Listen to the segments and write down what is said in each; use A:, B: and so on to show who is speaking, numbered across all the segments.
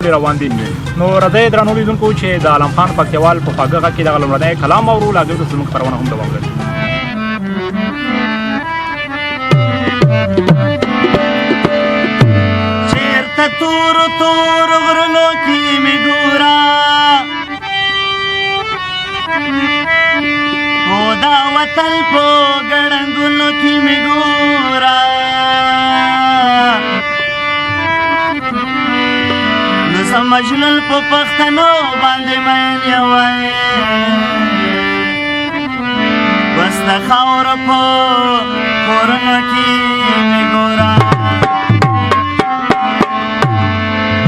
A: پرې روان دي. نو راځئ درنو لیدونکو چې د عالم خان پکتیاوال په خواږه غږ کې دغه لومړنی کلام اورو، لا دې زموږ خپرونه هم دوام لري.
B: چیرته تور تور غرونو کې مې ګورا او دا وطن په ګړنګونو کې مې ګورا نو زه مجلل په پښتنو باندې مین یوی بس د خاوره په کورونو کې مې ګورا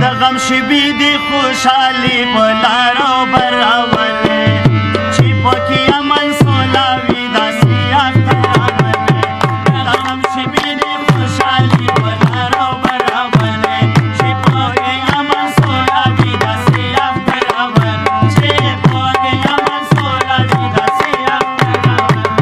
B: د غم شیبې دې خوشحالي په لارو براولې چې پکې امن سوله وي داسې اختر راولې د غم شیبې دې خوشحالي په لارو براولې چې پکې امن سوله وي داسې اختر راولې چې پکې امن سوله وي داسې اختر راولې.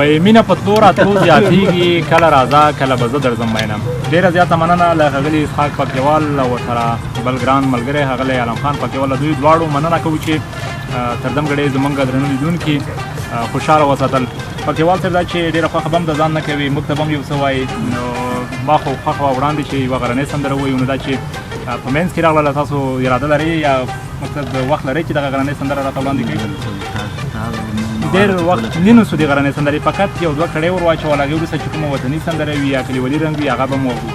A: وایي مینه په تلو راتلو زیاتېږي، کله راځه کله به زه درځم میینه. ډېره زیاته مننه له ښاغلي اسحاق پکتیاوال او ورسره بل ګران ملګری ښاغلی عالم خان پکتیاوال، له دوی دواړو مننه کوو چې تر دمګړې زموږ درنو لیدونکي خوشحاله وساتل. پکتیاوال صاحب دا چې ډېره خوښه به هم د ځان نه کوي، موږ ته به هم یو څه وایي. نو ما خو خوښه وه وړاندې چې یوه غرنۍ سندره ووایو، نو دا چې په منځ کې راغله تاسو اراده لرئ یا مقصد وخت لرئ چې دغه غرنۍ سندره راته وړاندې کړئ؟ ډېر وخت نه نو سو دې غرنۍ سندرې، فقط یو دوه کړۍ ور واچول، هغې وروسته چې کومه وطني سندره وي یا کلیوالي رنګ وي هغه به م واورو.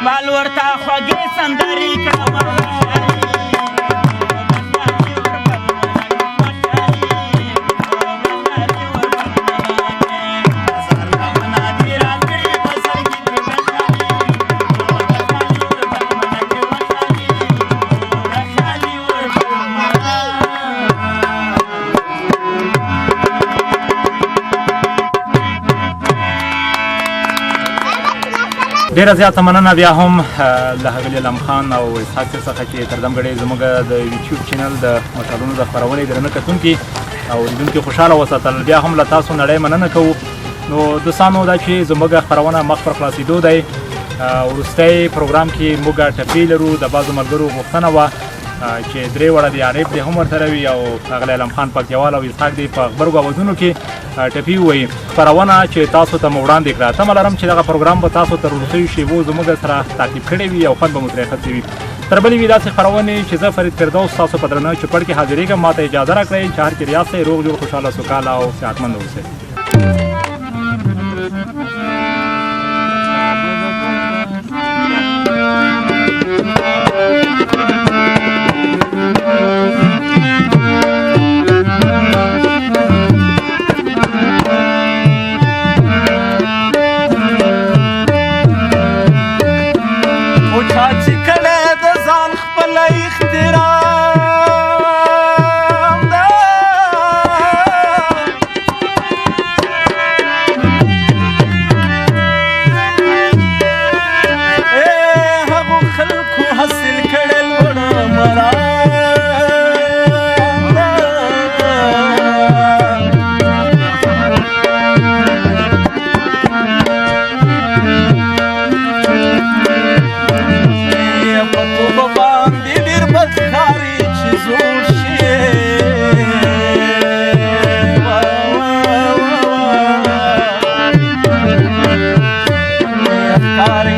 B: کلیوال ورته خوږې سندرې کړم
A: ډیره زیاته مننه بیا هم له ښاغلي علم خان او اسحاق صاحب څخه چې تر دمګړې زموږ د یوټیوب چینل د مشهورو د خپرونې درنه کتونکي او لیدونکي خوشحاله وساتل. بیا هم له تاسو نړۍ مننه کوو. نو دوستانو دا چې زموږ خپرونه مخ پر خلاصېدو دی. وروستی پروګرام کې موږ ټپې لرو. د بعضو ملګرو غوښتنه وه چې درې وړه د عارف دی هم ورسره وي او ښاغلی علم خان پکتیاوال او اسحاق دی په غبرګو اوازونو کې ټپې ووایي. خپرونه چې تاسو ته مو وړاندې کړه. تمه لرم چې دغه پروګرام به تاسو تر وروستیو شېبو زموږ سره تعقیب کړی وي او خوند به مو ترې اخیستی وي. تر بلې وي داسې خپرونې چې زه فرید فردوس تاسو په درنه چوپړ کې حاضرېږم. ما ته اجازه راکړئ چې هر چېرې یاستئ روغ جوړ خوشحاله سوکاله او صحتمند اوسئ.
B: Sorry.